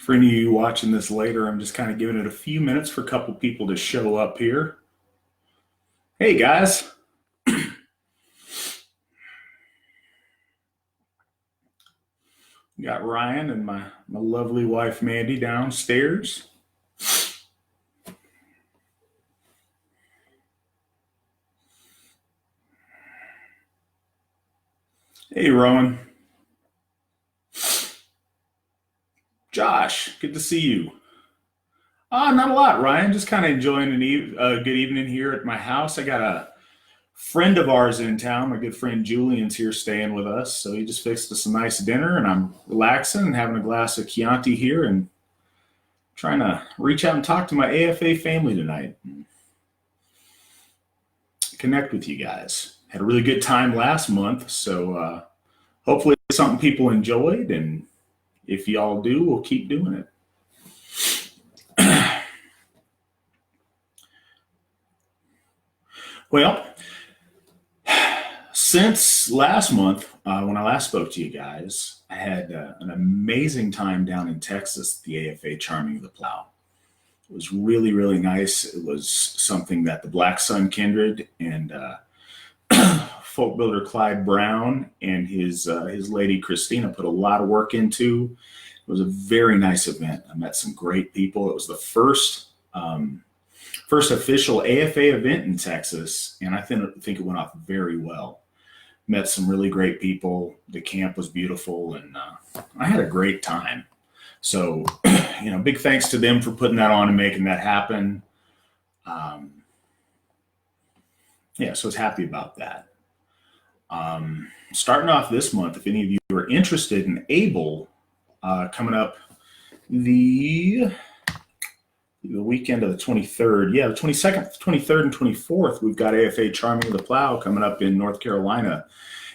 For any of you watching this later, I'm just kind of giving it a few minutes for a couple people to show up here. Hey guys. Got Ryan and my lovely wife Mandy downstairs. Hey Rowan. Josh, good to see you. Not a lot, Ryan. Just kind of enjoying a good evening here at my house. I got a friend of ours in town. My good friend Julian's here staying with us. So he just fixed us a nice dinner, and I'm relaxing and having a glass of Chianti here and trying to reach out and talk to my AFA family tonight. Connect with you guys. Had a really good time last month, so hopefully it's something people enjoyed, and if y'all do, we'll keep doing it. Well, since last month, when I last spoke to you guys, I had an amazing time down in Texas at the AFA Charming of the Plow. It was really, really nice. It was something that the Black Sun Kindred and folk builder Clyde Brown and his lady Christina put a lot of work into. It was a very nice event. I met some great people. It was the first official AFA event in Texas, and I think it went off very well. Met some really great people. The camp was beautiful, and I had a great time. So, big thanks to them for putting that on and making that happen. So I was happy about that. Starting off this month, if any of you are interested and able, coming up the weekend of the 23rd, the 22nd, 23rd, and 24th, we've got AFA Charming of the Plow coming up in North Carolina.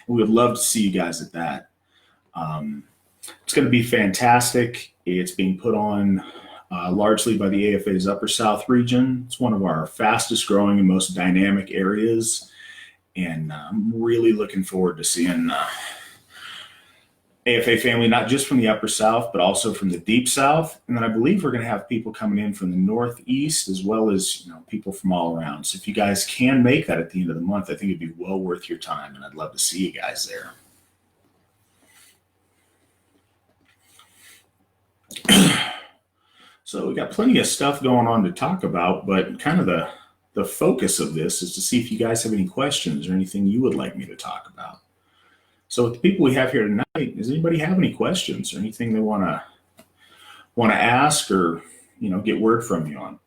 And we would love to see you guys at that. It's going to be fantastic. It's being put on largely by the AFA's Upper South region. It's one of our fastest growing and most dynamic areas. And I'm really looking forward to seeing AFA family, not just from the Upper South, but also from the Deep South. And then I believe we're going to have people coming in from the Northeast, as well as people from all around. So if you guys can make that at the end of the month, I think it'd be well worth your time, and I'd love to see you guys there. So we got plenty of stuff going on to talk about, but kind of the focus of this is to see if you guys have any questions or anything you would like me to talk about. So with the people we have here tonight, does anybody have any questions or anything they want to ask or get word from you on?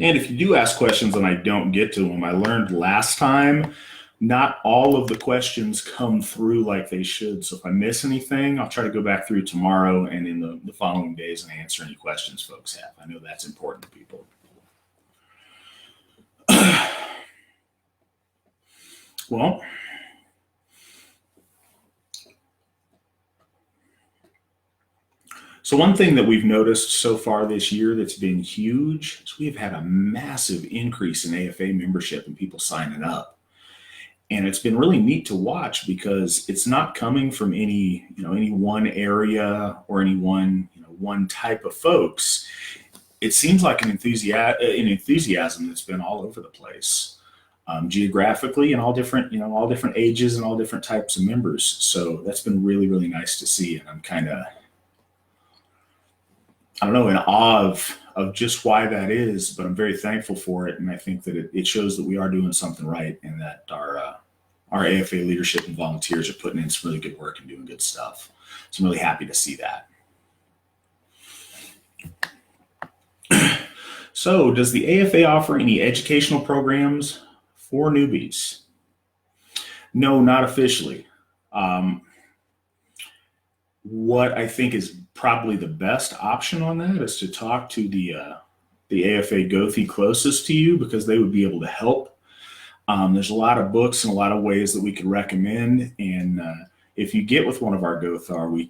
And if you do ask questions and I don't get to them, I learned last time not all of the questions come through like they should. So if I miss anything, I'll try to go back through tomorrow and in the following days and answer any questions folks have. I know that's important to people. Well, so one thing that we've noticed so far this year that's been huge is we've had a massive increase in AFA membership and people signing up. And it's been really neat to watch because it's not coming from any one area or any one type of folks. It seems like an enthusiasm that's been all over the place, geographically, and all different ages and all different types of members. So that's been really, really nice to see. And I'm kind of, in awe of just why that is, but I'm very thankful for it. And I think that it shows that we are doing something right and that our AFA leadership and volunteers are putting in some really good work and doing good stuff. So I'm really happy to see that. So does the AFA offer any educational programs for newbies? No, not officially. What I think is probably the best option on that is to talk to the AFA Gothi closest to you, because they would be able to help. There's a lot of books and a lot of ways that we could recommend. And if you get with one of our Gothar, we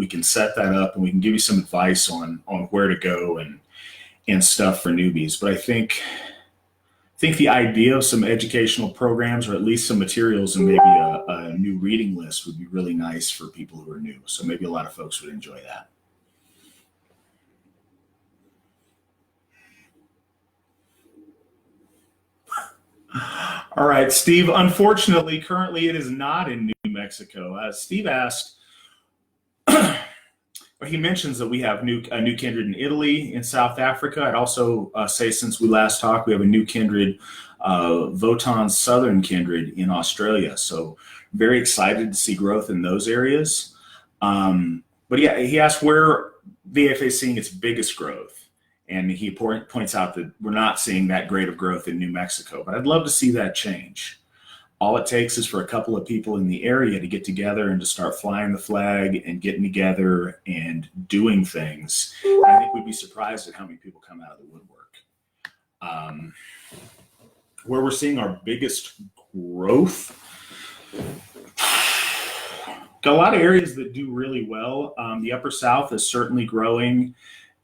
can set that up and we can give you some advice on where to go and stuff for newbies. But I think think the idea of some educational programs or at least some materials and maybe a new reading list would be really nice for people who are new. So maybe a lot of folks would enjoy that. All right, Steve. Unfortunately, currently it is not in New Mexico. Steve asked, or he mentions that we have a new kindred in Italy, in South Africa. I'd also say since we last talked, we have a new kindred, Votan Southern kindred in Australia. So very excited to see growth in those areas. But yeah, he asked where the AFA is seeing its biggest growth. And he points out that we're not seeing that great of growth in New Mexico, but I'd love to see that change. All it takes is for a couple of people in the area to get together and to start flying the flag and getting together and doing things. And I think we'd be surprised at how many people come out of the woodwork. Where we're seeing our biggest growth, got a lot of areas that do really well. The Upper South is certainly growing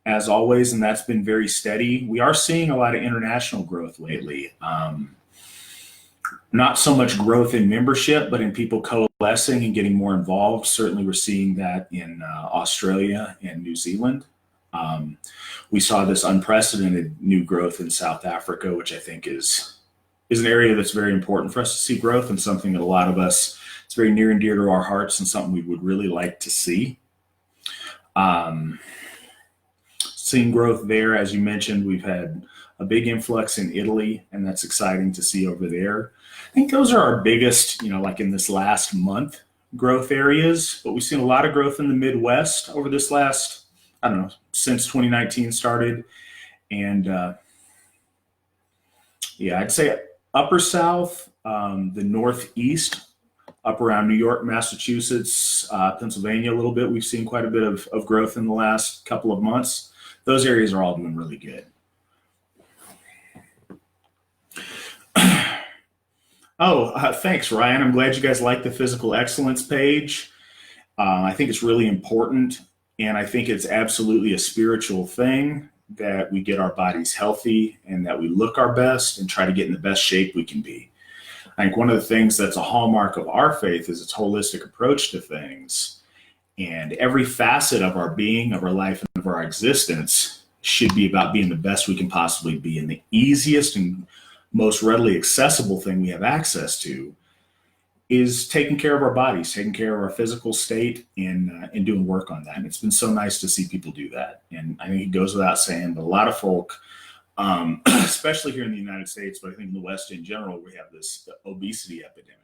as always, and that's been very steady. We are seeing a lot of international growth lately. Not so much growth in membership, but in people coalescing and getting more involved. Certainly we're seeing that in Australia and New Zealand. We saw this unprecedented new growth in South Africa, which I think is an area that's very important for us to see growth, and something that a lot of us, it's very near and dear to our hearts and something we would really like to see. Seeing growth there, as you mentioned, we've had a big influx in Italy, and that's exciting to see over there. I think those are our biggest, like in this last month, growth areas, but we've seen a lot of growth in the Midwest over this last, since 2019 started. And I'd say Upper South, the Northeast, up around New York, Massachusetts, Pennsylvania a little bit. We've seen quite a bit of growth in the last couple of months. Those areas are all doing really good. Thanks, Ryan. I'm glad you guys like the physical excellence page. I think it's really important, and I think it's absolutely a spiritual thing that we get our bodies healthy and that we look our best and try to get in the best shape we can be. I think one of the things that's a hallmark of our faith is its holistic approach to things. And every facet of our being, of our life, and of our existence should be about being the best we can possibly be. And the easiest and most readily accessible thing we have access to is taking care of our bodies, taking care of our physical state, and doing work on that. And it's been so nice to see people do that. And I think it goes without saying, but a lot of folk, especially here in the United States, but I think in the West in general, we have this obesity epidemic.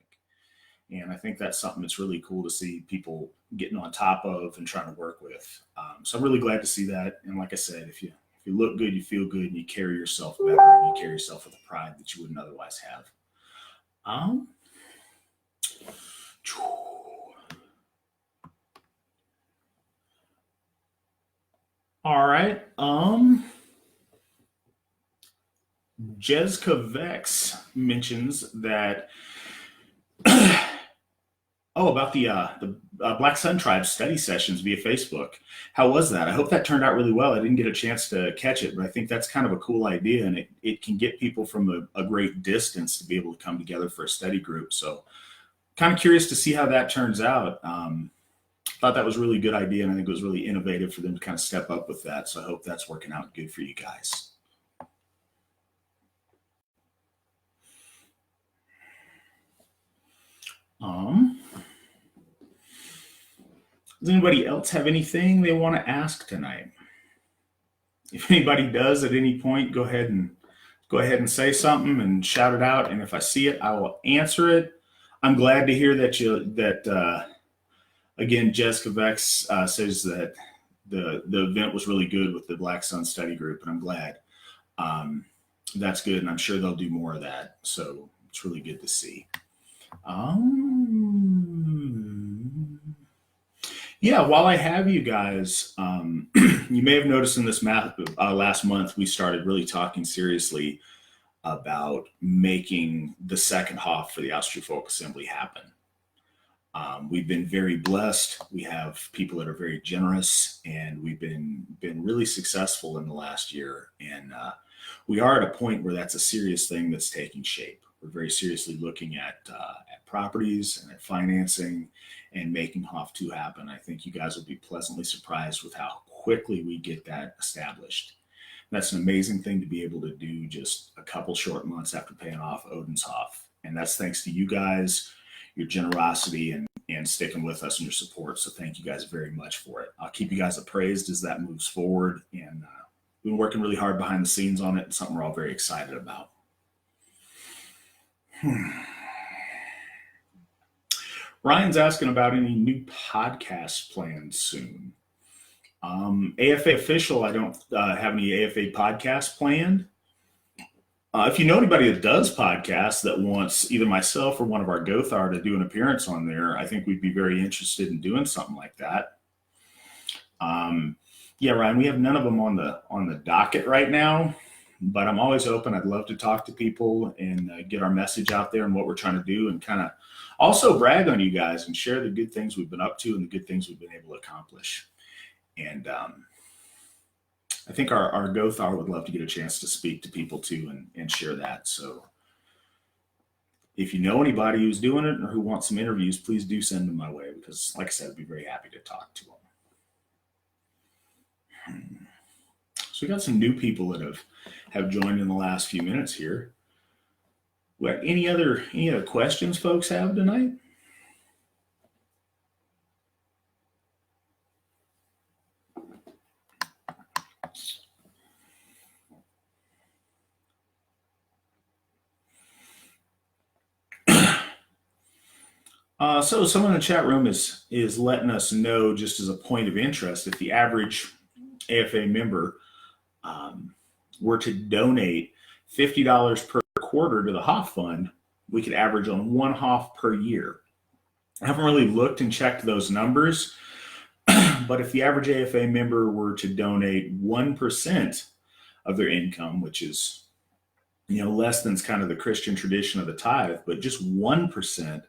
And I think that's something that's really cool to see people getting on top of and trying to work with. So I'm really glad to see that. And like I said, if you look good, you feel good, and you carry yourself better, and you carry yourself with a pride that you wouldn't otherwise have. All right. Jezka Vex mentions that about the Black Sun Tribe study sessions via Facebook. How was that? I hope that turned out really well. I didn't get a chance to catch it, but I think that's kind of a cool idea, and it can get people from a great distance to be able to come together for a study group. So kind of curious to see how that turns out. Thought that was a really good idea, and I think it was really innovative for them to kind of step up with that. So I hope that's working out good for you guys. Does anybody else have anything they want to ask tonight? If anybody does at any point, go ahead and say something and shout it out. And if I see it, I will answer it. I'm glad to hear that again, Jessica Vex says that the event was really good with the Black Sun Study Group, and I'm glad. That's good, and I'm sure they'll do more of that. So it's really good to see. While I have you guys, you may have noticed in this last month, we started really talking seriously about making the second Hof for the Asatru Folk Assembly happen. We've been very blessed. We have people that are very generous, and we've been really successful in the last year. And we are at a point where that's a serious thing that's taking shape. We're very seriously looking at properties and at financing and making HOF 2 happen. I think you guys will be pleasantly surprised with how quickly we get that established. That's an amazing thing to be able to do just a couple short months after paying off Odin's HOF. And that's thanks to you guys, your generosity, and sticking with us and your support. So thank you guys very much for it. I'll keep you guys appraised as that moves forward. And we've been working really hard behind the scenes on it. It's something we're all very excited about. Ryan's asking about any new podcast plans soon. AFA official, I don't have any AFA podcasts planned. If you know anybody that does podcasts that wants either myself or one of our Gothar to do an appearance on there, I think we'd be very interested in doing something like that. Yeah, Ryan, we have none of them on the docket right now, but I'm always open. I'd love to talk to people and get our message out there and what we're trying to do, and kind of also brag on you guys and share the good things we've been up to and the good things we've been able to accomplish. And I think our Gothar would love to get a chance to speak to people too and share that. So if you know anybody who's doing it or who wants some interviews, please do send them my way, because like I said, I'd be very happy to talk to them. So we got some new people that have joined in the last few minutes here. What, any other questions folks have tonight? So someone in the chat room is letting us know, just as a point of interest, if the average AFA member were to donate $50 per quarter to the HOF fund, we could average on one HOF per year. I haven't really looked and checked those numbers, but if the average AFA member were to donate 1% of their income, which is less than kind of the Christian tradition of the tithe, but just 1%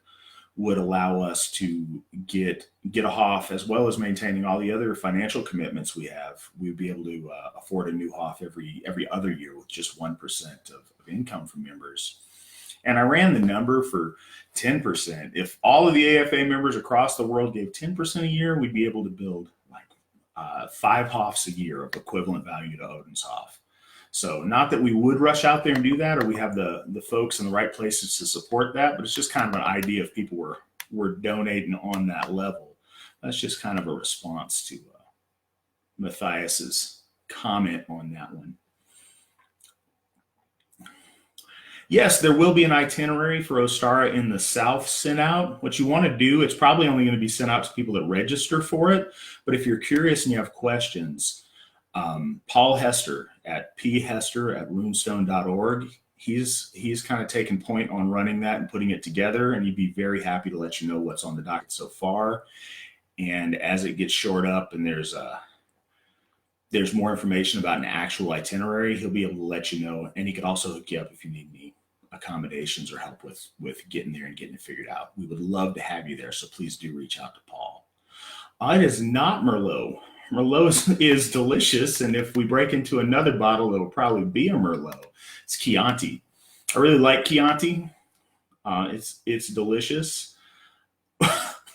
would allow us to get a HOF, as well as maintaining all the other financial commitments we have. We'd be able to afford a new HOF every other year with just 1% of income from members. And I ran the number for 10%. If all of the AFA members across the world gave 10% a year, we'd be able to build like 5 HOFs a year of equivalent value to Odin's HOF. So not that we would rush out there and do that, or we have the folks in the right places to support that, but it's just kind of an idea if people were donating on that level. That's just kind of a response to Matthias's comment on that one. Yes, there will be an itinerary for Ostara in the South sent out. What you want to do, it's probably only going to be sent out to people that register for it. But if you're curious and you have questions, Paul Hester at phester@runestone.org. He's kind of taken point on running that and putting it together, and he'd be very happy to let you know what's on the docket so far. And as it gets shored up and there's more information about an actual itinerary, he'll be able to let you know, and he could also hook you up if you need any accommodations or help with getting there and getting it figured out. We would love to have you there, so please do reach out to Paul. It is not Merlot. Merlot is delicious, and if we break into another bottle, it'll probably be a Merlot. It's Chianti. I really like Chianti. It's delicious.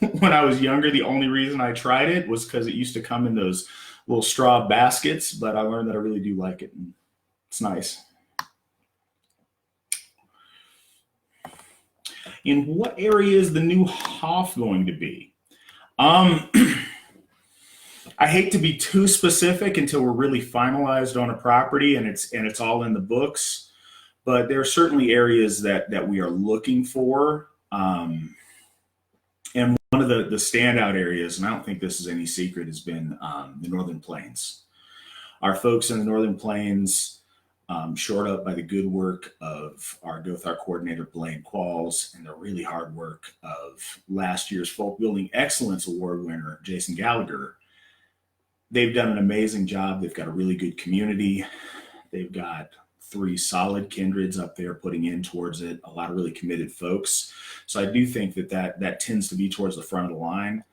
When I was younger, the only reason I tried it was because it used to come in those little straw baskets, but I learned that I really do like it, and it's nice. In what area is the new HOF going to be? I hate to be too specific until we're really finalized on a property and it's all in the books, but there are certainly areas that we are looking for. And one of the standout areas, and I don't think this is any secret, has been the Northern Plains. Our folks in the Northern Plains, shored up by the good work of our Gothar coordinator, Blaine Qualls, and the really hard work of last year's Folk Building Excellence Award winner, Jason Gallagher. They've done an amazing job. They've got a really good community. They've got 3 solid kindreds up there putting in towards it, a lot of really committed folks. So I do think that tends to be towards the front of the line.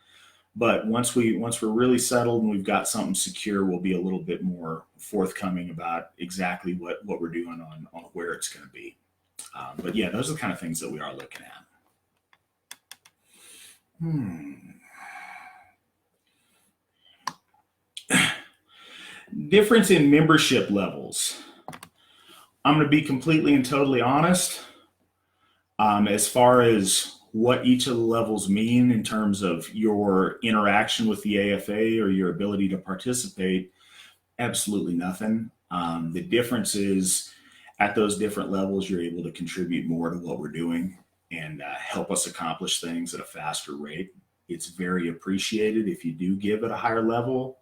But once we're really settled and we've got something secure, we'll be a little bit more forthcoming about exactly what we're doing on where it's going to be. But yeah, those are the kind of things that we are looking at. Difference in membership levels. I'm going to be completely and totally honest. As far as what each of the levels mean in terms of your interaction with the AFA or your ability to participate, absolutely nothing. The difference is at those different levels, you're able to contribute more to what we're doing and help us accomplish things at a faster rate. It's very appreciated if you do give at a higher level.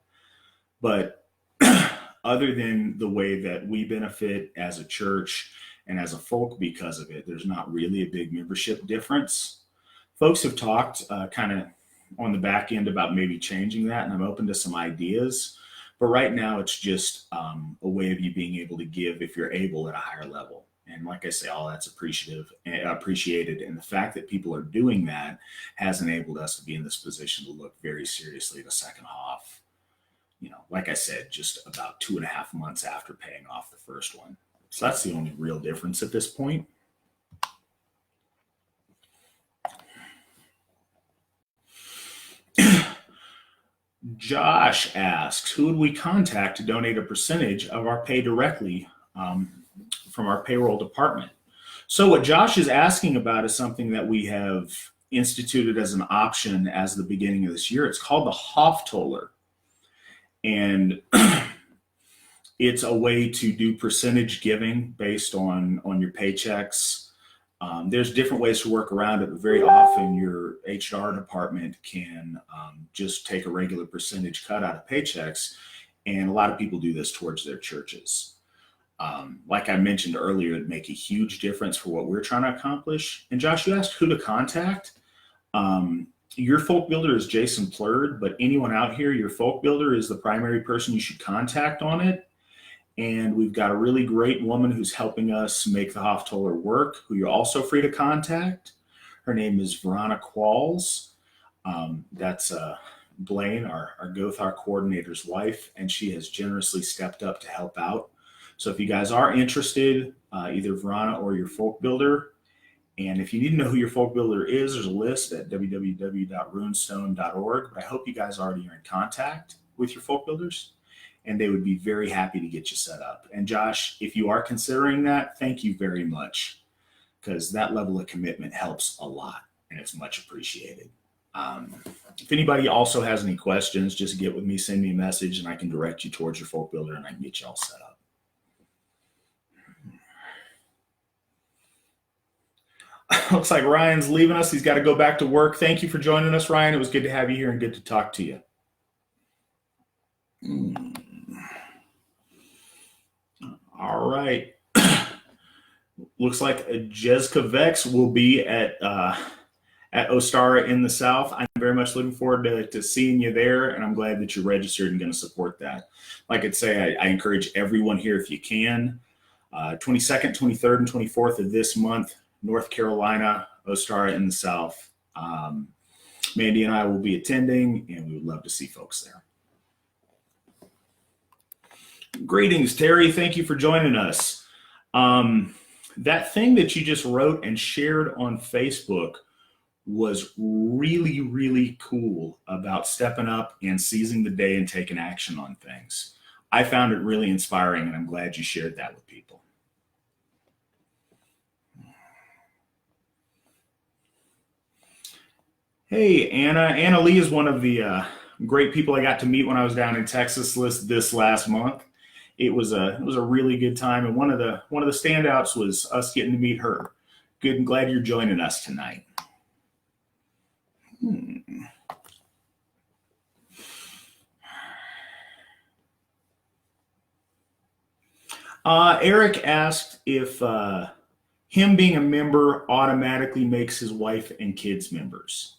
But other than the way that we benefit as a church and as a folk because of it, there's not really a big membership difference. Folks have talked kind of on the back end about maybe changing that, and I'm open to some ideas. But right now, it's just a way of you being able to give if you're able at a higher level. And like I say, all that's appreciated. And the fact that people are doing that has enabled us to be in this position to look very seriously at a second half. Like I said, just about 2.5 months after paying off the first one. So that's the only real difference at this point. Josh asks, who would we contact to donate a percentage of our pay directly from our payroll department? So what Josh is asking about is something that we have instituted as an option as the beginning of this year. It's called the Hoftoller. And it's a way to do percentage giving based on your paychecks. There's different ways to work around it, but very often your HR department can just take a regular percentage cut out of paychecks. And a lot of people do this towards their churches. Like I mentioned earlier, it'd make a huge difference for what we're trying to accomplish. And Josh, you asked who to contact. Your folk builder is Jason Plurd, but anyone out here, your folk builder is the primary person you should contact on it. And we've got a really great woman who's helping us make the Hoftoller work, who you're also free to contact. Her name is Veronica Qualls. That's Blaine, our Gothar coordinator's wife, and she has generously stepped up to help out. So if you guys are interested, either Verona or your folk builder, and if you need to know who your folk builder is, there's a list at www.runestone.org. But I hope you guys already are in contact with your folk builders, and they would be very happy to get you set up. And Josh, if you are considering that, thank you very much, because that level of commitment helps a lot, and it's much appreciated. If anybody also has any questions, just get with me, send me a message, and I can direct you towards your folk builder, and I can get you all set up. Looks like Ryan's leaving us. He's got to go back to work. Thank you for joining us, Ryan. It was good to have you here and good to talk to you. All right. Looks like Jessica Vex will be at Ostara in the South. I'm very much looking forward to seeing you there, and I'm glad that you're registered and going to support that. Like I'd say, I encourage everyone here, if you can, 22nd, 23rd, and 24th of this month, North Carolina, Ostara in the South. Mandy and I will be attending, and we would love to see folks there. Greetings, Terry. Thank you for joining us. That thing that you just wrote and shared on Facebook was really, really cool about stepping up and seizing the day and taking action on things. I found it really inspiring, and I'm glad you shared that with people. Hey, Anna. Anna Lee is one of the great people I got to meet when I was down in Texas this last month. It was a really good time, and one of the standouts was us getting to meet her. Good and glad you're joining us tonight. Eric asked if him being a member automatically makes his wife and kids members.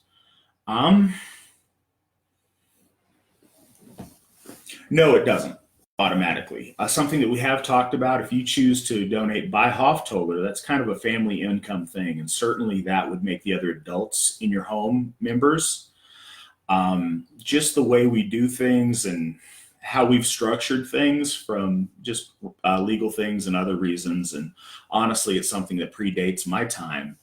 No, it doesn't automatically. Something that we have talked about, if you choose to donate by Hoftoller, that's kind of a family income thing, and certainly that would make the other adults in your home members. Just the way we do things and how we've structured things from just legal things and other reasons. And honestly, it's something that predates my time.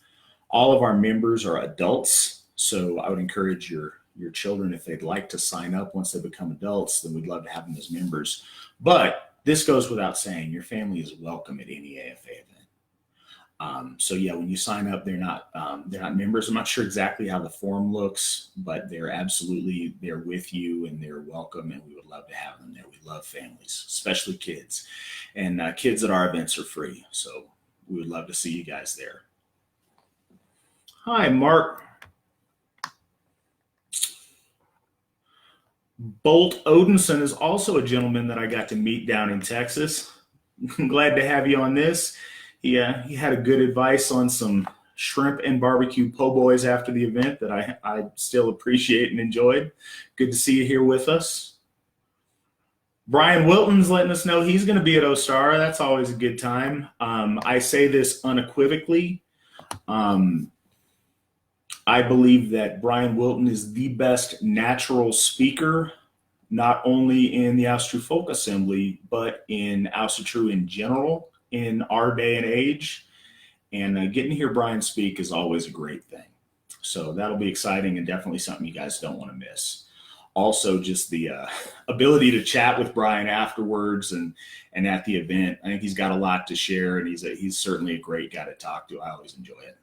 All of our members are adults, so I would encourage your children, if they'd like to sign up once they become adults, then we'd love to have them as members. But this goes without saying, your family is welcome at any AFA event. So yeah, when you sign up, they're not members. I'm not sure exactly how the form looks, but they're with you and they're welcome, and we would love to have them there. We love families, especially kids, and kids at our events are free. So we would love to see you guys there. Hi, Mark. Bolt Odinson is also a gentleman that I got to meet down in Texas. I'm glad to have you on this. He had a good advice on some shrimp and barbecue po' boys after the event that I still appreciate and enjoyed. Good to see you here with us. Brian Wilton's letting us know he's going to be at Ostara. That's always a good time. I say this unequivocally. I believe that Brian Wilton is the best natural speaker, not only in the Asatru Folk Assembly, but in Asatru in general in our day and age. And getting to hear Brian speak is always a great thing. So that'll be exciting and definitely something you guys don't want to miss. Also, just the ability to chat with Brian afterwards and at the event. I think he's got a lot to share, and he's certainly a great guy to talk to. I always enjoy it.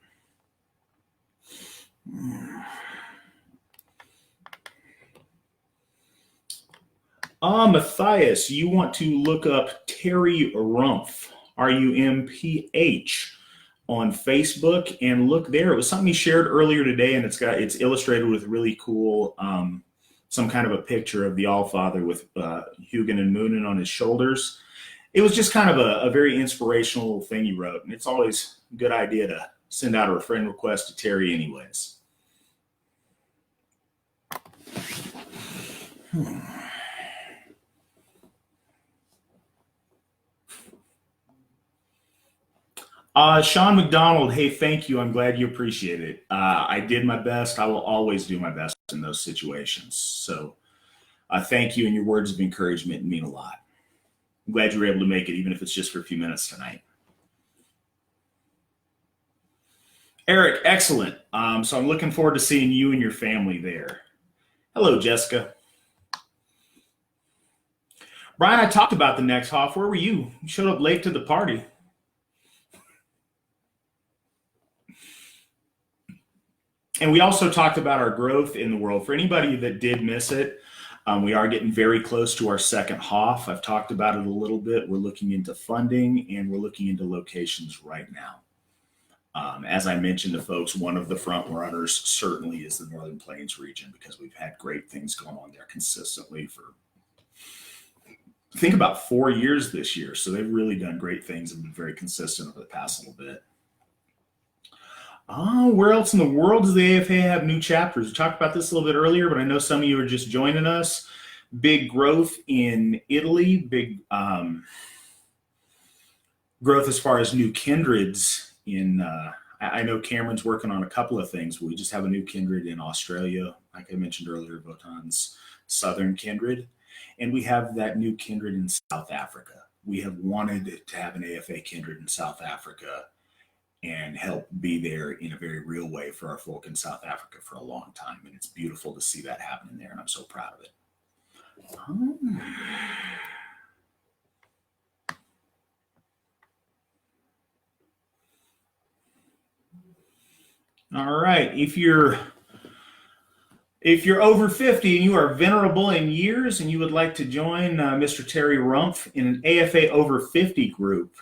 Matthias, you want to look up Terry Rumpf, RUMPH, on Facebook and look there. It was something he shared earlier today, and it's illustrated with really cool, some kind of a picture of the Allfather with Hugin and Moonin on his shoulders. It was just kind of a very inspirational thing he wrote, and it's always a good idea to send out a friend request to Terry anyways. Sean McDonald, hey, thank you. I'm glad you appreciate it. I did my best. I will always do my best in those situations. So thank you, and your words of encouragement mean a lot. I'm glad you were able to make it, even if it's just for a few minutes tonight. Eric, excellent. So I'm looking forward to seeing you and your family there. Hello, Jessica. Brian, I talked about the next Hoff. Where were you? You showed up late to the party. And we also talked about our growth in the world. For anybody that did miss it, we are getting very close to our second Hoff. I've talked about it a little bit. We're looking into funding, and we're looking into locations right now. As I mentioned to folks, one of the front runners certainly is the Northern Plains region, because we've had great things going on there consistently for, I think, about 4 years this year. So they've really done great things and been very consistent over the past little bit. Where else in the world does the AFA have new chapters? We talked about this a little bit earlier, but I know some of you are just joining us. Big growth in Italy, big growth as far as new kindreds in, I know Cameron's working on a couple of things. We just have a new kindred in Australia, like I mentioned earlier, Votan's Southern Kindred. And we have that new kindred in South Africa. We have wanted to have an AFA kindred in South Africa and help be there in a very real way for our folk in South Africa for a long time. And it's beautiful to see that happening there, and I'm so proud of it. All right, if you're over 50 and you are venerable in years and you would like to join Mr. Terry Rumpf in an AFA over 50 group,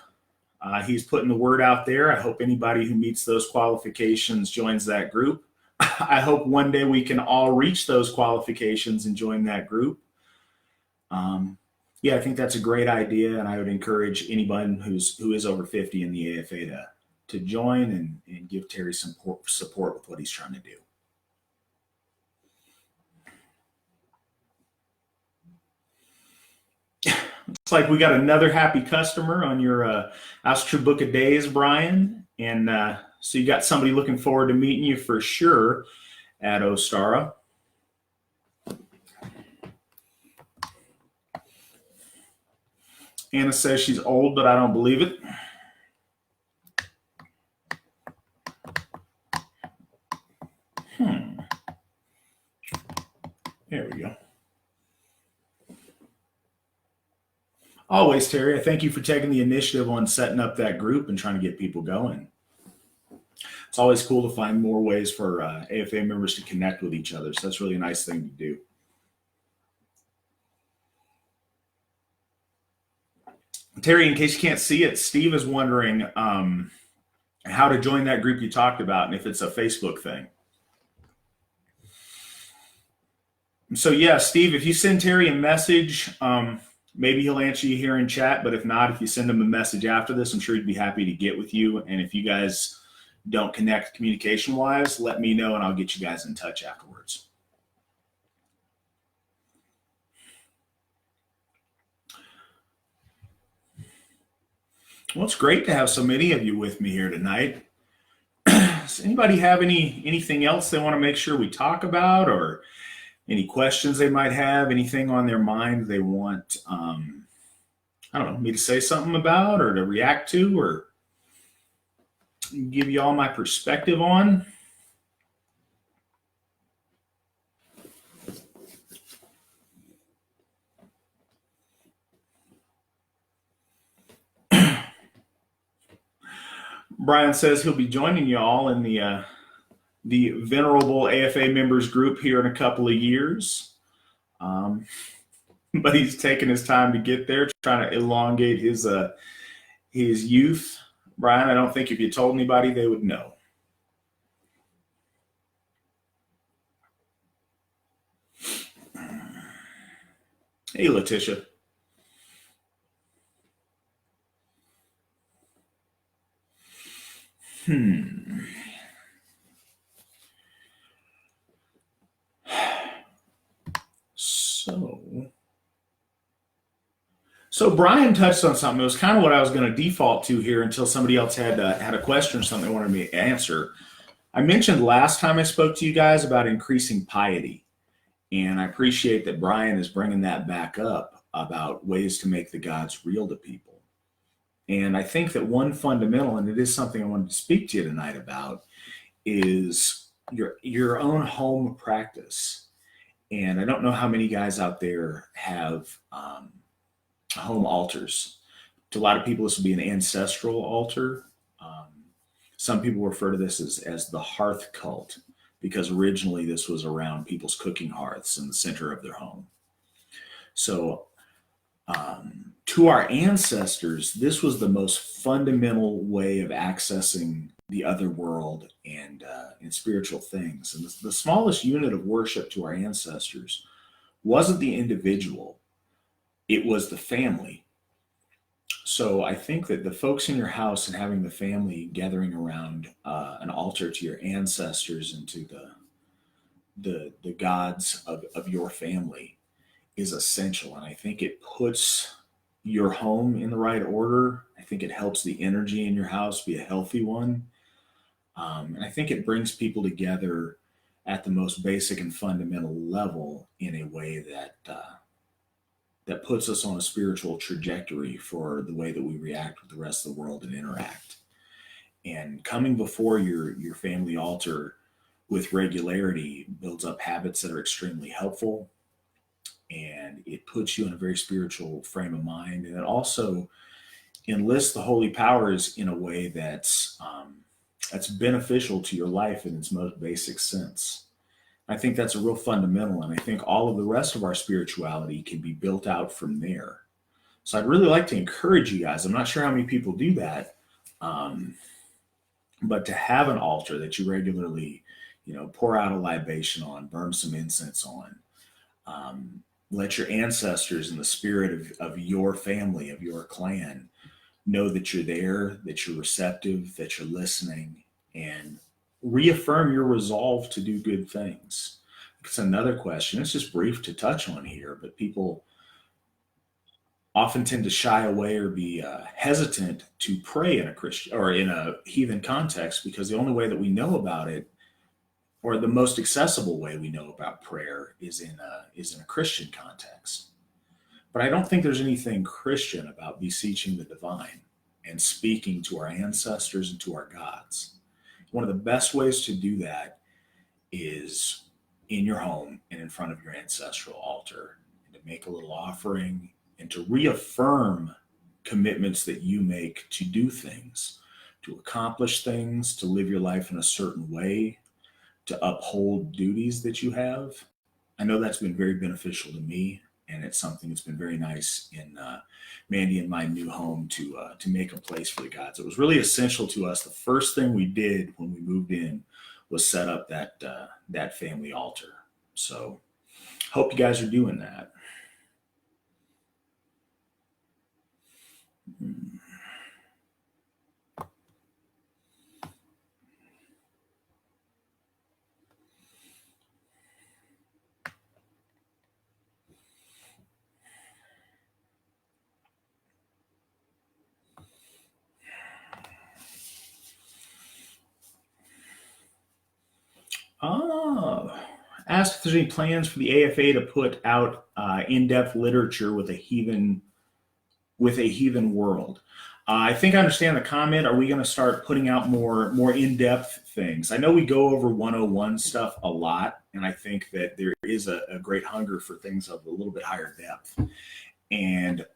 he's putting the word out there. I hope anybody who meets those qualifications joins that group. I hope one day we can all reach those qualifications and join that group. Yeah, I think that's a great idea, and I would encourage anyone who is over 50 in the AFA to join and give Terry some support with what he's trying to do. Looks like we got another happy customer on your Asatru Book of Days, Brian. And so you got somebody looking forward to meeting you for sure at Ostara. Anna says she's old, but I don't believe it. There we go. Always, Terry. I thank you for taking the initiative on setting up that group and trying to get people going. It's always cool to find more ways for AFA members to connect with each other. So that's really a nice thing to do. Terry, in case you can't see it, Steve is wondering how to join that group you talked about and if it's a Facebook thing. So yeah, Steve, if you send Terry a message, maybe he'll answer you here in chat. But if not, if you send him a message after this, I'm sure he'd be happy to get with you. And if you guys don't connect communication-wise, let me know and I'll get you guys in touch afterwards. Well, it's great to have so many of you with me here tonight. Does anybody have anything else they want to make sure we talk about, or any questions they might have, anything on their mind they want, I don't know, me to say something about or to react to or give you all my perspective on? Brian says he'll be joining you all in the venerable AFA members group here in a couple of years. But he's taking his time to get there, trying to elongate his youth. Brian, I don't think if you told anybody, they would know. Hey, Letitia. So Brian touched on something. It was kind of what I was going to default to here until somebody else had a question or something they wanted me to answer. I mentioned last time I spoke to you guys about increasing piety, and I appreciate that Brian is bringing that back up about ways to make the gods real to people. And I think that one fundamental, and it is something I wanted to speak to you tonight about, is your own home practice. And I don't know how many guys out there have home altars. To a lot of people, this would be an ancestral altar. Some people refer to this as the hearth cult, because originally this was around people's cooking hearths in the center of their home. So to our ancestors, this was the most fundamental way of accessing the other world and spiritual things. And the smallest unit of worship to our ancestors wasn't the individual, it was the family. So I think that the folks in your house and having the family gathering around an altar to your ancestors and to the gods of your family is essential. And I think it puts your home in the right order. I think it helps the energy in your house be a healthy one. And I think it brings people together at the most basic and fundamental level in a way that puts us on a spiritual trajectory for the way that we react with the rest of the world and interact. And coming before your family altar with regularity builds up habits that are extremely helpful, and it puts you in a very spiritual frame of mind. And it also enlists the holy powers in a way that's beneficial to your life in its most basic sense. I think that's a real fundamental, and I think all of the rest of our spirituality can be built out from there. So I'd really like to encourage you guys. I'm not sure how many people do that, but to have an altar that you regularly, pour out a libation on, burn some incense on, let your ancestors and the spirit of your family, of your clan, know that you're there, that you're receptive, that you're listening, and reaffirm your resolve to do good things. It's another question. It's just brief to touch on here, but people often tend to shy away or be hesitant to pray in a Christian or in a heathen context, because the only way that we know about it, or the most accessible way we know about prayer, is in a Christian context. But I don't think there's anything Christian about beseeching the divine and speaking to our ancestors and to our gods. One of the best ways to do that is in your home and in front of your ancestral altar, and to make a little offering and to reaffirm commitments that you make to do things, to accomplish things, to live your life in a certain way, to uphold duties that you have. I know that's been very beneficial to me, and it's something that's been very nice in Mandy and my new home to make a place for the gods. It was really essential to us. The first thing we did when we moved in was set up that family altar. So, hope you guys are doing that. Asked if there's any plans for the AFA to put out in-depth literature with a heathen world. I think I understand the comment. Are we going to start putting out more in-depth things? I know we go over 101 stuff a lot, and I think that there is a great hunger for things of a little bit higher depth. And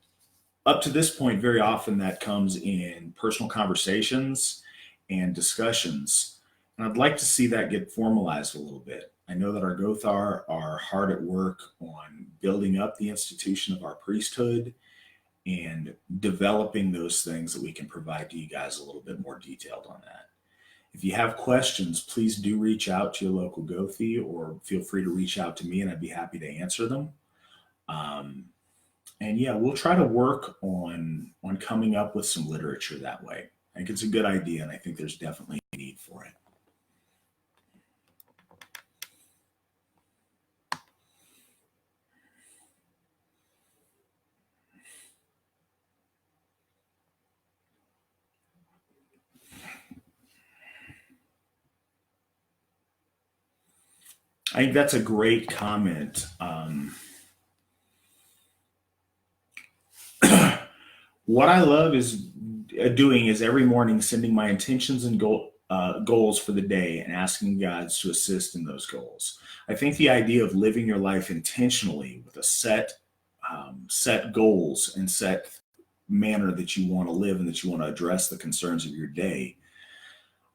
up to this point, very often that comes in personal conversations and discussions. And I'd like to see that get formalized a little bit. I know that our Gothar are hard at work on building up the institution of our priesthood and developing those things that we can provide to you guys a little bit more detailed on that. If you have questions, please do reach out to your local Gothi, or feel free to reach out to me and I'd be happy to answer them. And yeah, we'll try to work on coming up with some literature that way. I think it's a good idea, and I think there's definitely a need for it. I think that's a great comment. What I love is doing is every morning sending my intentions and goals for the day and asking gods to assist in those goals. I think the idea of living your life intentionally with a set goals and set manner that you want to live and that you want to address the concerns of your day,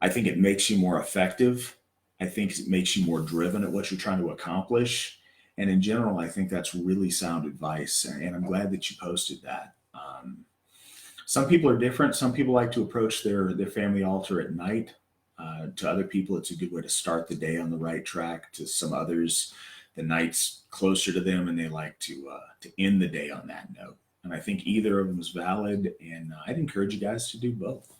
I think it makes you more effective. I think it makes you more driven at what you're trying to accomplish. And in general, I think that's really sound advice. And I'm glad that you posted that. Some people are different. Some people like to approach their family altar at night. To other people, it's a good way to start the day on the right track. To some others, the night's closer to them, and they like to end the day on that note. And I think either of them is valid, and I'd encourage you guys to do both.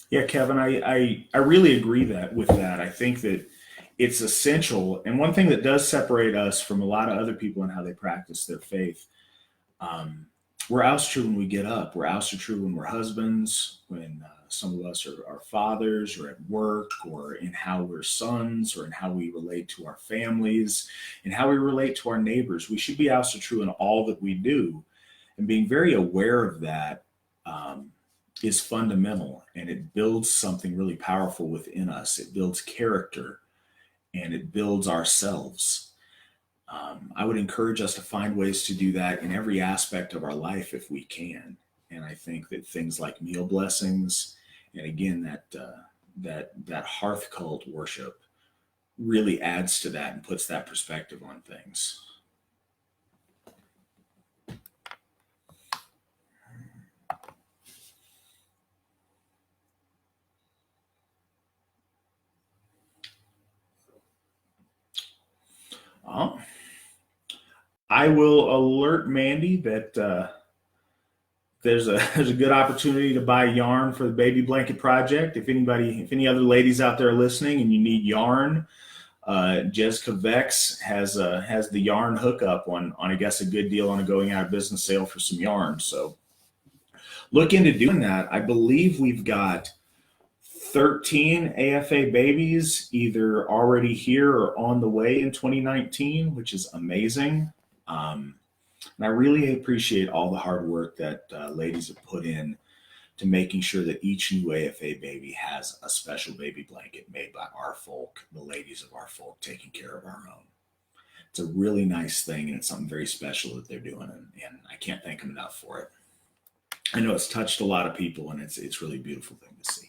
Yeah, Kevin, I really agree with that. I think that it's essential. And one thing that does separate us from a lot of other people and how they practice their faith, we're Asatru when we get up. We're Asatru when we're husbands, when some of us are fathers, or at work, or in how we're sons, or in how we relate to our families, and how we relate to our neighbors. We should be Asatru in all that we do. And being very aware of that is fundamental, and it builds something really powerful within us. It builds character, and it builds ourselves. I would encourage us to find ways to do that in every aspect of our life if we can. And I think that things like meal blessings, and again, that hearth cult worship really adds to that and puts that perspective on things. I will alert Mandy that there's a good opportunity to buy yarn for the baby blanket project. If any other ladies out there are listening and you need yarn, Jessica Vex has the yarn hookup on I guess a good deal on a going out of business sale for some yarn. So look into doing that. I believe we've got 13 AFA babies either already here or on the way in 2019, which is amazing. And I really appreciate all the hard work that ladies have put in to making sure that each new AFA baby has a special baby blanket made by our folk, the ladies of our folk, taking care of our own. It's a really nice thing, and it's something very special that they're doing, and I can't thank them enough for it. I know it's touched a lot of people, and it's really a beautiful thing to see.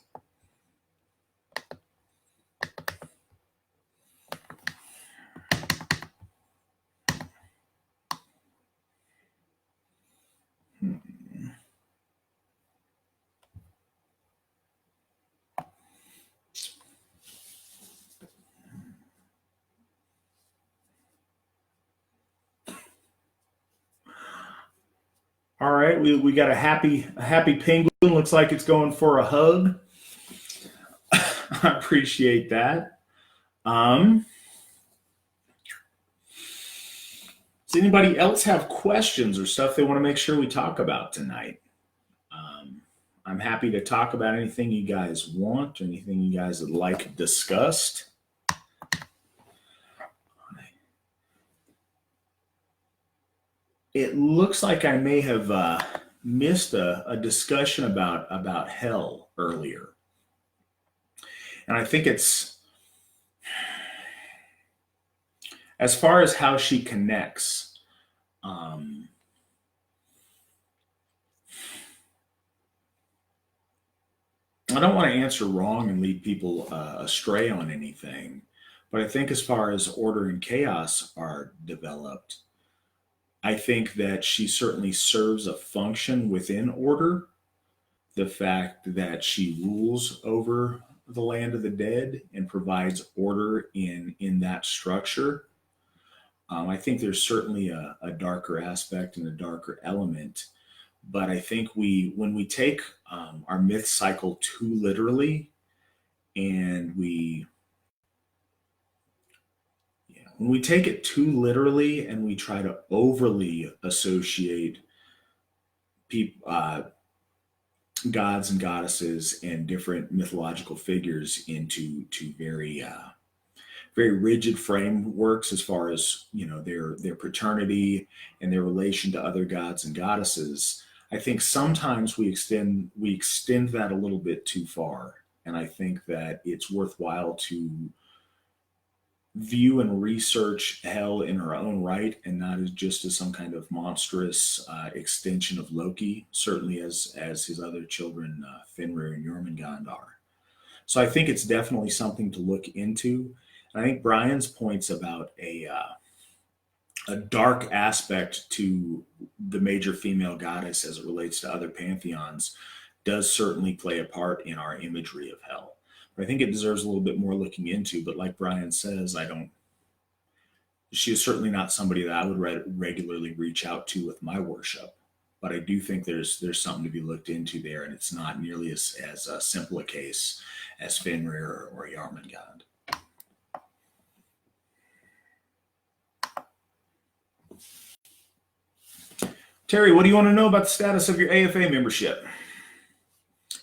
All right, we got a happy penguin. Looks like it's going for a hug. I appreciate that. Does anybody else have questions or stuff they want to make sure we talk about tonight? I'm happy to talk about anything you guys want, or anything you guys would like discussed. It looks like I may have missed a discussion about hell earlier, and I think it's as far as how she connects. I don't want to answer wrong and lead people astray on anything, but I think as far as order and chaos are developed, I think that she certainly serves a function within order. The fact that she rules over the land of the dead and provides order in that structure. I think there's certainly a darker aspect and a darker element, but I think when we take our myth cycle too literally, and when we take it too literally and we try to overly associate gods and goddesses and different mythological figures into very rigid frameworks as far as their paternity and their relation to other gods and goddesses, I think sometimes we extend that a little bit too far, and I think that it's worthwhile to view and research hell in her own right, and not as just as some kind of monstrous extension of Loki, certainly as his other children, Fenrir and Jormungand, are. So I think it's definitely something to look into. And I think Brian's points about a dark aspect to the major female goddess as it relates to other pantheons does certainly play a part in our imagery of hell. But I think it deserves a little bit more looking into. But like Brian says, she is certainly not somebody that I would regularly reach out to with my worship. But I do think there's something to be looked into there, and it's not nearly as simple a case as Fenrir or Jormungand. Terry, what do you want to know about the status of your AFA membership?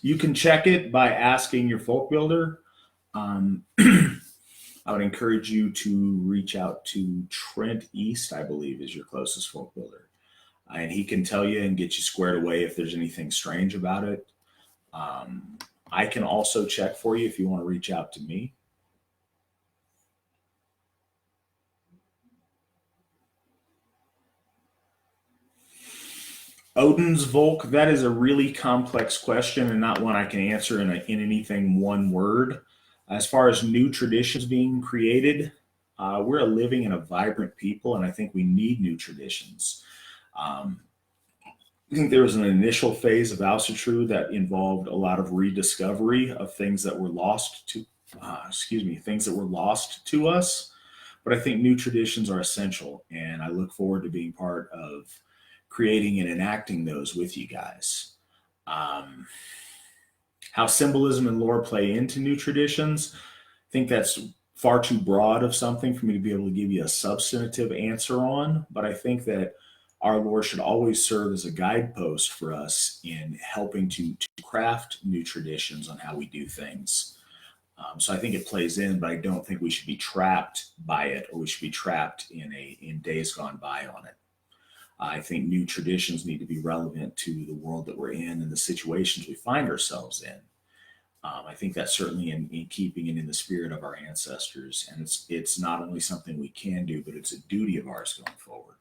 You can check it by asking your folk builder. I would encourage you to reach out to Trent East, I believe, is your closest folk builder. And he can tell you and get you squared away if there's anything strange about it. I can also check for you if you want to reach out to me. Odin's Volk, that is a really complex question and not one I can answer in anything one word. As far as new traditions being created, we're living in a vibrant people, and I think we need new traditions. I think there was an initial phase of Asatru that involved a lot of rediscovery of things that were lost to, things that were lost to us. But I think new traditions are essential, and I look forward to being part of creating and enacting those with you guys. How symbolism and lore play into new traditions, I think that's far too broad of something for me to be able to give you a substantive answer on, but I think that our lore should always serve as a guidepost for us in helping to craft new traditions on how we do things. So I think it plays in, but I don't think we should be trapped by it, or we should be trapped in days gone by on it. I think new traditions need to be relevant to the world that we're in and the situations we find ourselves in. I think that's certainly in keeping and in the spirit of our ancestors, and it's not only something we can do, but it's a duty of ours going forward.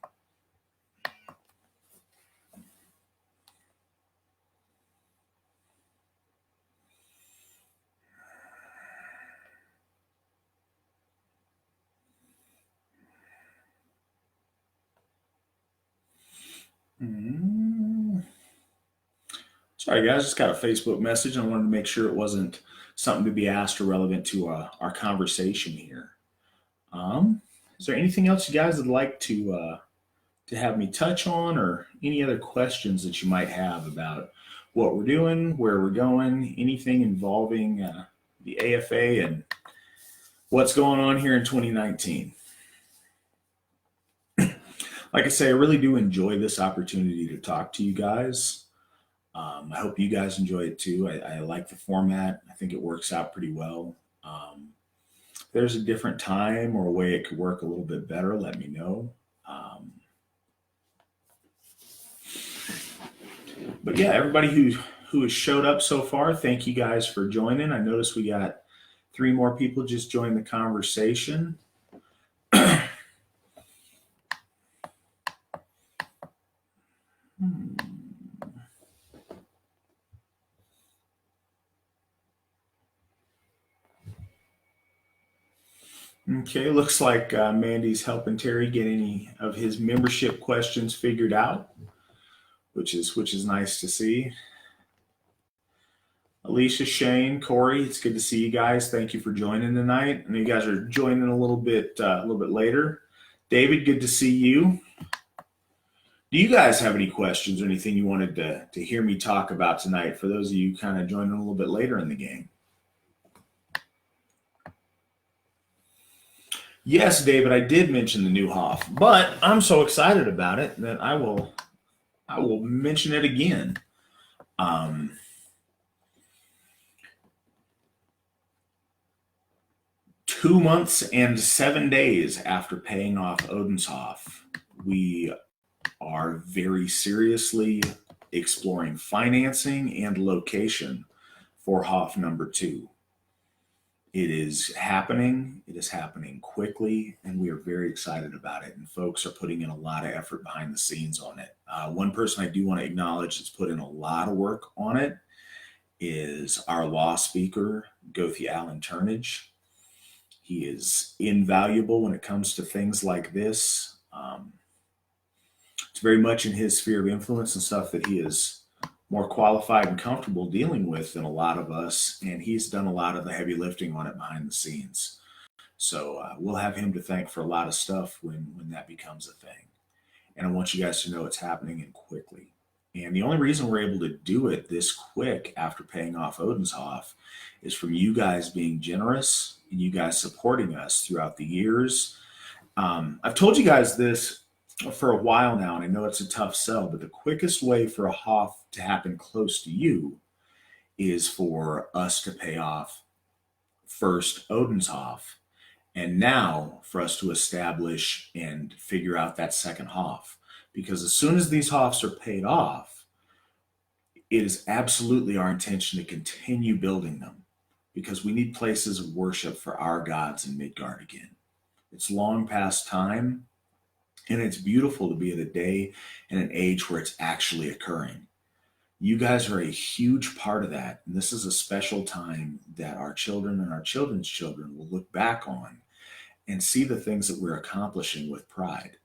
Sorry, guys, just got a Facebook message. I wanted to make sure it wasn't something to be asked or relevant to our conversation here. Is there anything else you guys would like to have me touch on, or any other questions that you might have about what we're doing, where we're going, anything involving the AFA and what's going on here in 2019? Like I say, I really do enjoy this opportunity to talk to you guys. I hope you guys enjoy it too. I like the format. I think it works out pretty well. If there's a different time or a way it could work a little bit better, let me know. But yeah, everybody who has showed up so far, thank you guys for joining. I noticed we got 3 more people just joined the conversation. Okay, looks like Mandy's helping Terry get any of his membership questions figured out, which is nice to see. Alicia, Shane, Corey, it's good to see you guys. Thank you for joining tonight. I know you guys are joining a little bit later. David, good to see you. Do you guys have any questions or anything you wanted to hear me talk about tonight, for those of you kind of joining a little bit later in the game? Yes, David, I did mention the new Hoff, but I'm so excited about it that I will mention it again. 2 months and 7 days after paying off Odenshoff, we are very seriously exploring financing and location for Hoff number 2. It is happening. It is happening quickly, and we are very excited about it. And folks are putting in a lot of effort behind the scenes on it. One person I do want to acknowledge that's put in a lot of work on it is our law speaker, Gothi Allen Turnage. He is invaluable when it comes to things like this. It's very much in his sphere of influence and stuff that he is more qualified and comfortable dealing with than a lot of us, and he's done a lot of the heavy lifting on it behind the scenes. So we'll have him to thank for a lot of stuff when that becomes a thing. And I want you guys to know it's happening, and quickly. And the only reason we're able to do it this quick after paying off Odenshoff is from you guys being generous and you guys supporting us throughout the years. I've told you guys this for a while now, and I know it's a tough sell, but the quickest way for a Hoff to happen close to you is for us to pay off first Odenshoff, and now for us to establish and figure out that second Hoff. Because as soon as these Hoffs are paid off, it is absolutely our intention to continue building them, because we need places of worship for our gods in Midgard again. It's long past time, and it's beautiful to be at a day and an age where it's actually occurring. You guys are a huge part of that, and this is a special time that our children and our children's children will look back on and see the things that we're accomplishing with pride.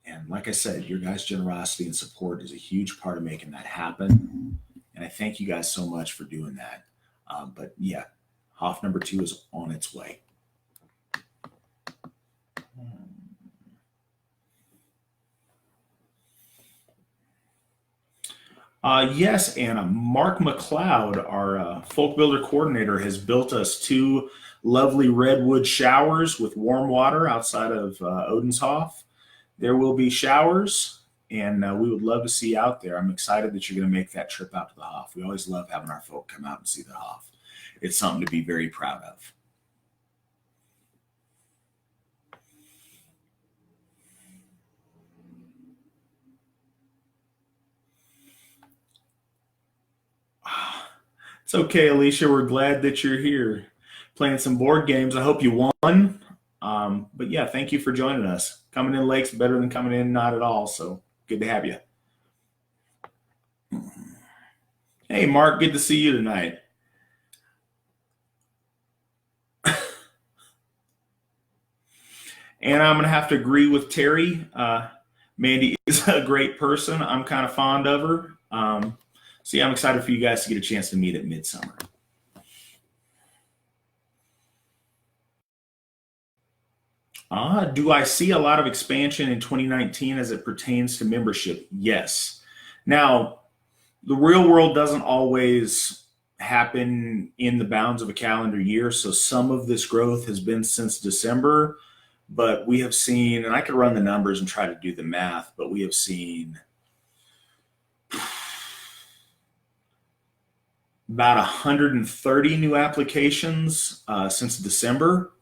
And like I said, your guys' generosity and support is a huge part of making that happen. And I thank you guys so much for doing that. But yeah, Hoff number 2 is on its way. Yes, Anna. Mark McLeod, our folk builder coordinator, has built us 2 lovely redwood showers with warm water outside of Odenshof. There will be showers, and we would love to see you out there. I'm excited that you're going to make that trip out to the Hof. We always love having our folk come out and see the Hof. It's something to be very proud of. It's okay, Alicia. We're glad that you're here playing some board games. I hope you won. But yeah, thank you for joining us. Coming in late's better than coming in not at all. So good to have you. Hey, Mark, good to see you tonight. And I'm going to have to agree with Terry. Mandy is a great person. I'm kind of fond of her. So yeah, I'm excited for you guys to get a chance to meet at Midsummer. Do I see a lot of expansion in 2019 as it pertains to membership? Yes. Now, the real world doesn't always happen in the bounds of a calendar year. So some of this growth has been since December, but we have seen, and I could run the numbers and try to do the math, but we have seen about 130 new applications since December,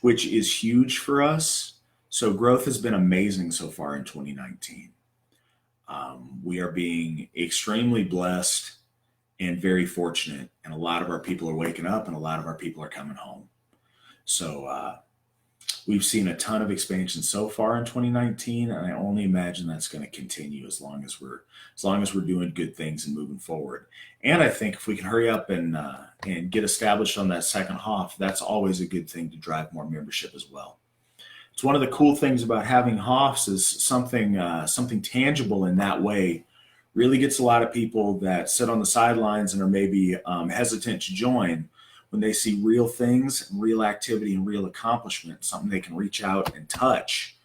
which is huge for us. So growth has been amazing so far in 2019. We are being extremely blessed and very fortunate, and a lot of our people are waking up and a lot of our people are coming home. So we've seen a ton of expansion so far in 2019, and I only imagine that's going to continue as long as we're doing good things and moving forward. And I think if we can hurry up and get established on that second Hof, that's always a good thing to drive more membership as well. It's one of the cool things about having Hofs is something tangible in that way really gets a lot of people that sit on the sidelines and are maybe hesitant to join when they see real things, and real activity, and real accomplishment, something they can reach out and touch.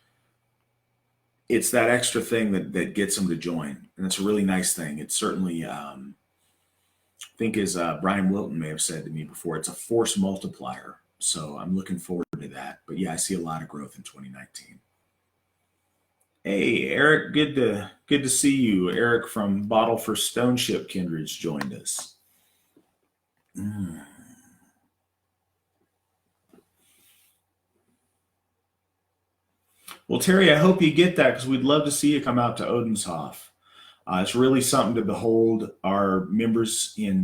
It's that extra thing that gets them to join. And it's a really nice thing. It's certainly, I think as Brian Wilton may have said to me before, it's a force multiplier. So I'm looking forward to that. But yeah, I see a lot of growth in 2019. Hey, Eric, good to see you. Eric from Bottle for Stone Ship Kindreds joined us. Well, Terry, I hope you get that because we'd love to see you come out to Odenshof. It's really something to behold. Our members in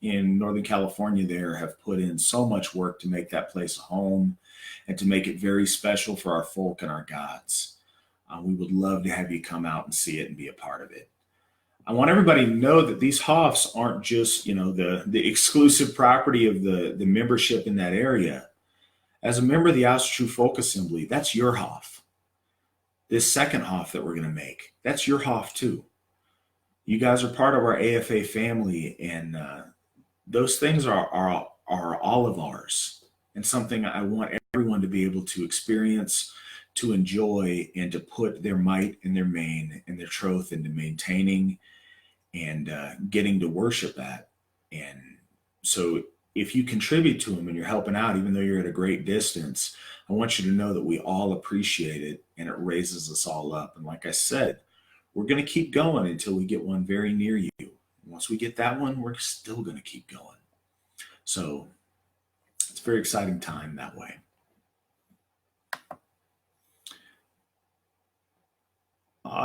Northern California there have put in so much work to make that place a home and to make it very special for our folk and our gods. We would love to have you come out and see it and be a part of it. I want everybody to know that these Hofs aren't just, the exclusive property of the membership in that area. As a member of the Asatru Folk Assembly, that's your Hof. This second Hof that we're going to make, that's your Hof too. You guys are part of our AFA family, and those things are all of ours, and something I want everyone to be able to experience, to enjoy, and to put their might and their main and their troth into maintaining and getting to worship at. And so if you contribute to them and you're helping out, even though you're at a great distance, I want you to know that we all appreciate it, and it raises us all up. And like I said, we're going to keep going until we get one very near you. Once we get that one, we're still going to keep going. So it's a very exciting time that way.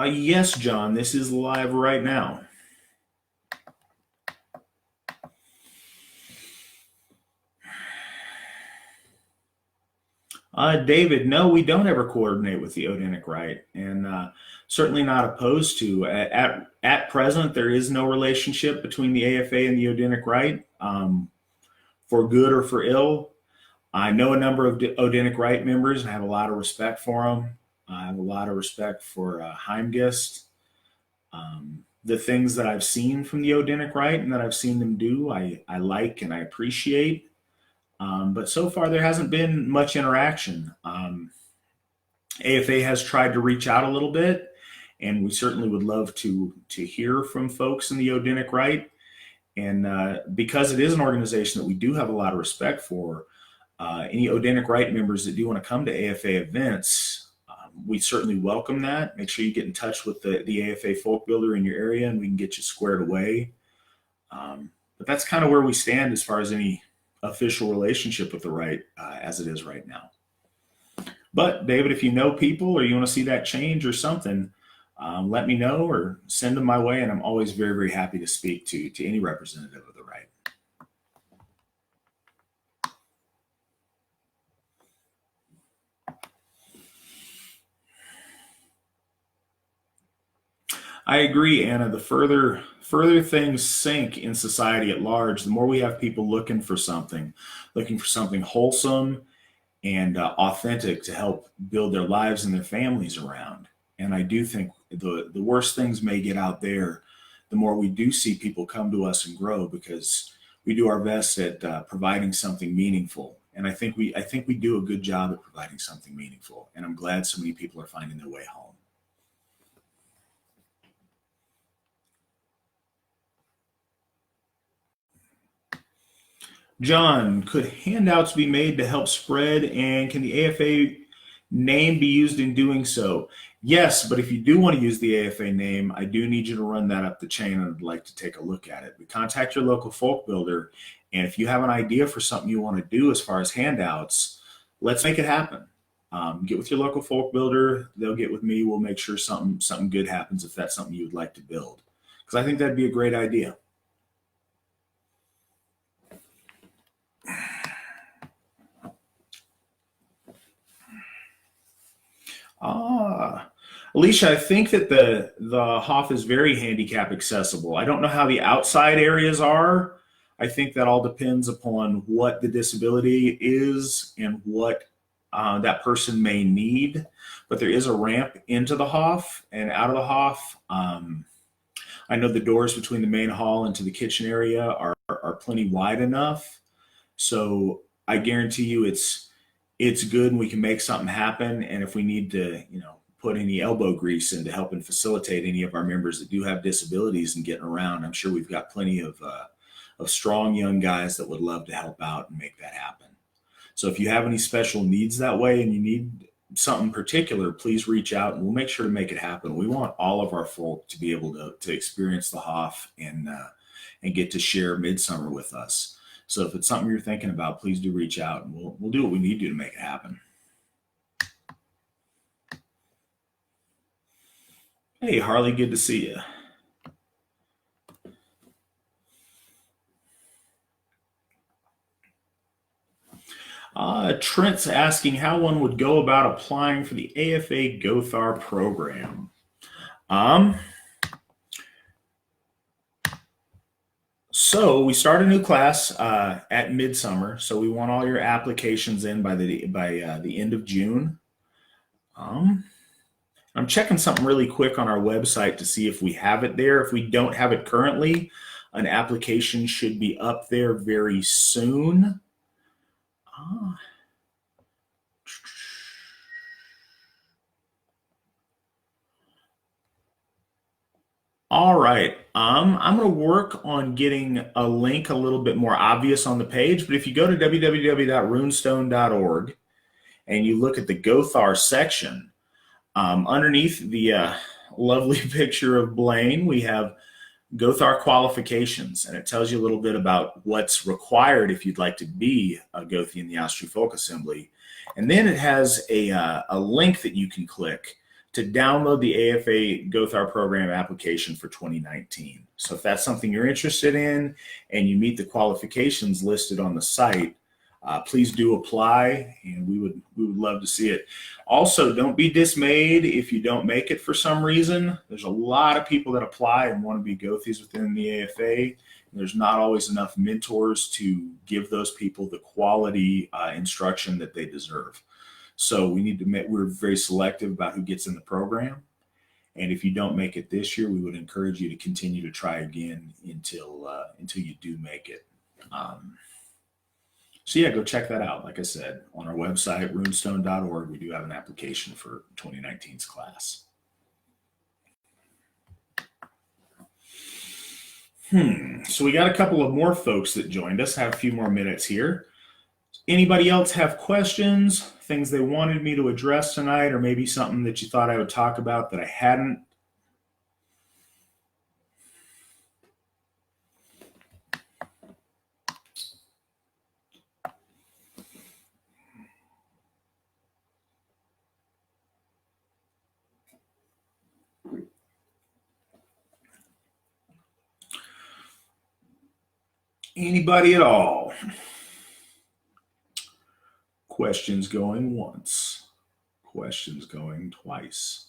Yes, John, this is live right now. David, no, we don't ever coordinate with the Odinic Rite, and certainly not opposed to. At present, there is no relationship between the AFA and the Odinic Rite, for good or for ill. I know a number of Odinic Rite members and I have a lot of respect for them. I have a lot of respect for Heimgist. The things that I've seen from the Odinic Rite and that I've seen them do, I like and I appreciate. But so far, there hasn't been much interaction. AFA has tried to reach out a little bit, and we certainly would love to hear from folks in the Odinic Rite. And because it is an organization that we do have a lot of respect for, Any Odinic Rite members that do want to come to AFA events, we certainly welcome that. Make sure you get in touch with the AFA folk builder in your area, and we can get you squared away. But that's kind of where we stand as far as any official relationship with the Rite as it is right now. But David, if you know people or you want to see that change or something, let me know or send them my way, and I'm always very, very happy to speak to any representative of the Rite. I agree, Anna. The further things sink in society at large, the more we have people looking for something wholesome and authentic to help build their lives and their families around. And I do think the worse things may get out there, the more we do see people come to us and grow, because we do our best at providing something meaningful. And I think we do a good job at providing something meaningful. And I'm glad so many people are finding their way home. John, could handouts be made to help spread, and can the AFA name be used in doing so? Yes, but if you do want to use the AFA name, I do need you to run that up the chain, and I'd like to take a look at it. But contact your local folk builder, and if you have an idea for something you want to do as far as handouts, let's make it happen. Get with your local folk builder. They'll get with me. We'll make sure something good happens if that's something you would like to build, because I think that'd be a great idea. Alicia, I think that the Hoff is very handicap accessible. I don't know how the outside areas are. I think that all depends upon what the disability is and what that person may need. But there is a ramp into the Hoff and out of the Hoff. I know the doors between the main hall and to the kitchen area are plenty wide enough. So I guarantee you it's good and we can make something happen. And if we need to, put any elbow grease in to help and facilitate any of our members that do have disabilities and getting around, I'm sure we've got plenty of strong young guys that would love to help out and make that happen. So if you have any special needs that way and you need something particular, please reach out and we'll make sure to make it happen. We want all of our folk to be able to experience the Hoff and get to share Midsummer with us. So if it's something you're thinking about, please do reach out and we'll do what we need to make it happen. Hey, Harley, good to see you. Trent's asking how one would go about applying for the AFA Gothar program. So we start a new class at Midsummer. So we want all your applications in by the end of June. I'm checking something really quick on our website to see if we have it there. If we don't have it currently, an application should be up there very soon. All right. I'm going to work on getting a link a little bit more obvious on the page, but if you go to www.runestone.org and you look at the Gothar section, underneath the lovely picture of Blaine, we have Gothar qualifications, and it tells you a little bit about what's required if you'd like to be a Gothi in the Asatru Folk Assembly. And then it has a link that you can click to download the AFA Gothar program application for 2019. So if that's something you're interested in and you meet the qualifications listed on the site, please do apply, and we would love to see it. Also, don't be dismayed if you don't make it for some reason. There's a lot of people that apply and want to be Gothis within the AFA. And there's not always enough mentors to give those people the quality instruction that they deserve. So we're very selective about who gets in the program. And if you don't make it this year, we would encourage you to continue to try again until you do make it. So yeah, go check that out. Like I said, on our website, runestone.org, we do have an application for 2019's class. So we got a couple of more folks that joined us. Have a few more minutes here. Anybody else have questions, things they wanted me to address tonight, or maybe something that you thought I would talk about that I hadn't? Anybody at all? Questions going once. Questions going twice.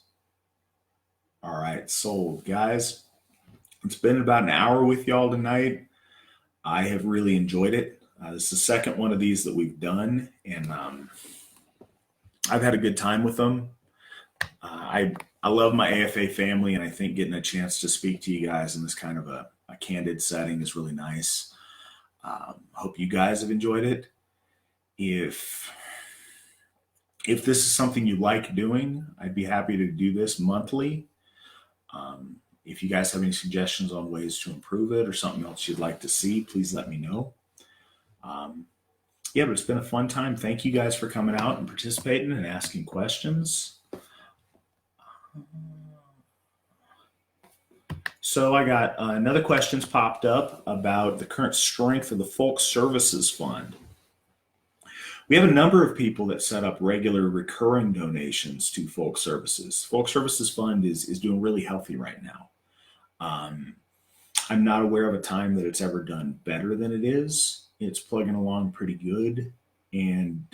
All right, sold. Guys, it's been about an hour with y'all tonight. I have really enjoyed it. This is the second one of these that we've done, and I've had a good time with them. I love my AFA family, and I think getting a chance to speak to you guys in this kind of a candid setting is really nice. Hope you guys have enjoyed it. If this is something you like doing, I'd be happy to do this monthly. If you guys have any suggestions on ways to improve it or something else you'd like to see, please let me know. Yeah, but it's been a fun time. Thank you guys for coming out and participating and asking questions. So I got another question's popped up about the current strength of the Folk Services Fund. We have a number of people that set up regular recurring donations to Folk Services. Folk Services Fund is doing really healthy right now. I'm not aware of a time that it's ever done better than it is. It's plugging along pretty good. And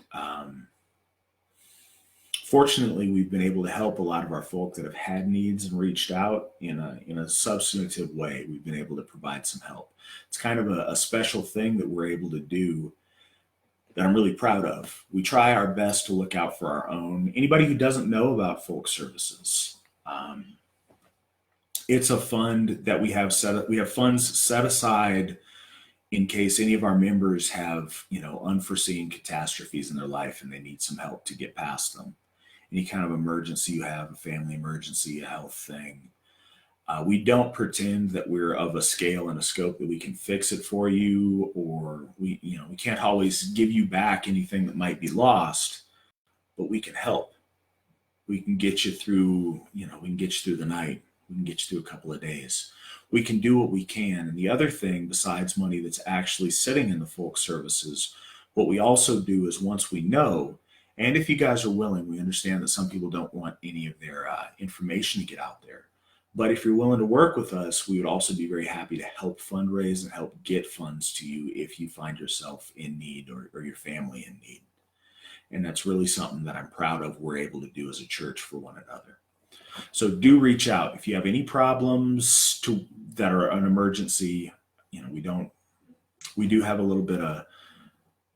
fortunately, we've been able to help a lot of our folk that have had needs and reached out in a substantive way. We've been able to provide some help. It's kind of a special thing that we're able to do that I'm really proud of. We try our best to look out for our own. Anybody who doesn't know about Folk Services, it's a fund that we have set up. We have funds set aside in case any of our members have, unforeseen catastrophes in their life and they need some help to get past them. Any kind of emergency you have, a family emergency, a health thing. We don't pretend that we're of a scale and a scope that we can fix it for you, or we can't always give you back anything that might be lost, but we can help. We can get you through, we can get you through the night. We can get you through a couple of days. We can do what we can. And the other thing, besides money that's actually sitting in the Folk Services, what we also do is once we know, and if you guys are willing, we understand that some people don't want any of their information to get out there. But if you're willing to work with us, we would also be very happy to help fundraise and help get funds to you if you find yourself in need or your family in need. And that's really something that I'm proud of we're able to do as a church for one another. So do reach out. If you have any problems that are an emergency, we do have a little bit of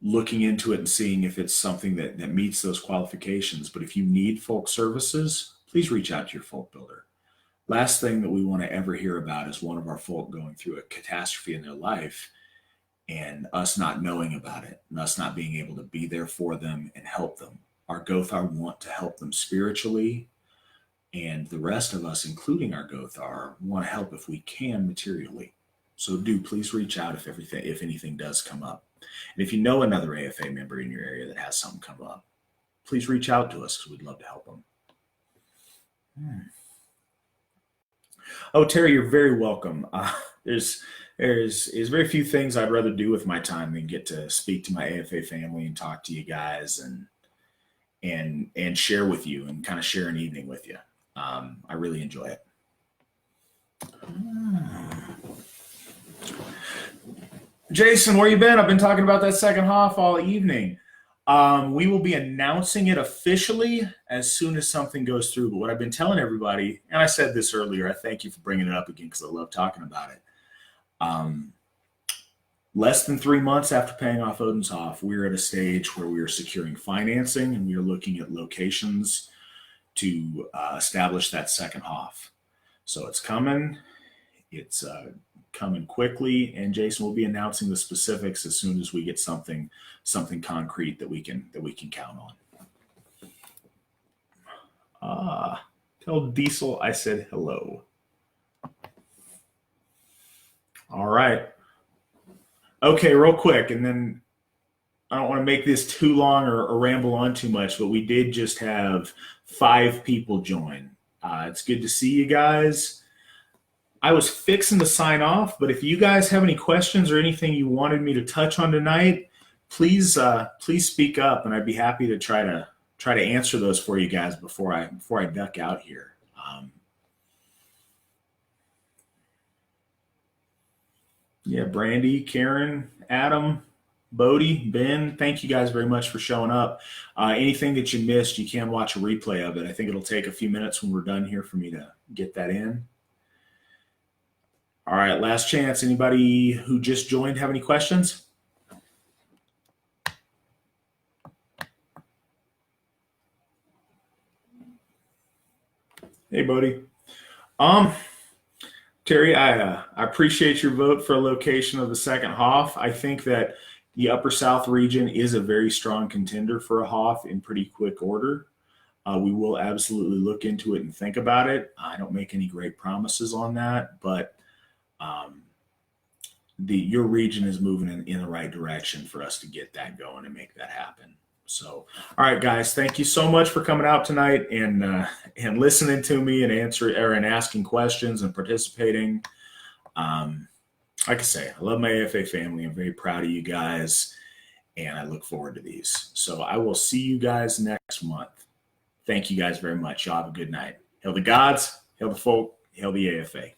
looking into it and seeing if it's something that meets those qualifications. But if you need folk services, please reach out to your folk builder. Last thing that we want to ever hear about is one of our folk going through a catastrophe in their life and us not knowing about it and us not being able to be there for them and help them. Our Gothar want to help them spiritually, and the rest of us, including our Gothar, want to help if we can materially. So do please reach out if anything does come up. And if you know another AFA member in your area that has something come up, please reach out to us because we'd love to help them. Oh, Terry, you're very welcome. There's very few things I'd rather do with my time than get to speak to my AFA family and talk to you guys and share with you and kind of share an evening with you. I really enjoy it. Jason, where you been? I've been talking about that second half all evening. We will be announcing it officially as soon as something goes through. But what I've been telling everybody, and I said this earlier, I thank you for bringing it up again because I love talking about it. Less than 3 months after paying off Odenshoff, we're at a stage where we are securing financing and we are looking at locations to establish that second half. So it's coming. It's coming quickly, and Jason will be announcing the specifics as soon as we get something concrete that we can count on. Tell Diesel I said hello. All right. Okay, real quick, and then I don't want to make this too long or ramble on too much, but we did just have 5 people join. It's good to see you guys. I was fixing to sign off, but if you guys have any questions or anything you wanted me to touch on tonight, please speak up, and I'd be happy to try to answer those for you guys before I duck out here. Yeah, Brandy, Karen, Adam, Bodie, Ben, thank you guys very much for showing up. Anything that you missed, you can watch a replay of it. I think it'll take a few minutes when we're done here for me to get that in. All right, last chance. Anybody who just joined have any questions? Hey, Bodie. Terry, I appreciate your vote for a location of the second Hoff. I think that the Upper South region is a very strong contender for a Hoff in pretty quick order. We will absolutely look into it and think about it. I don't make any great promises on that, but um, your region is moving in the right direction for us to get that going and make that happen. So, all right, guys, thank you so much for coming out tonight and listening to me and asking questions and participating. Like I say, I love my AFA family. I'm very proud of you guys, and I look forward to these. So I will see you guys next month. Thank you guys very much. Y'all have a good night. Hail the gods, hail the folk, hail the AFA.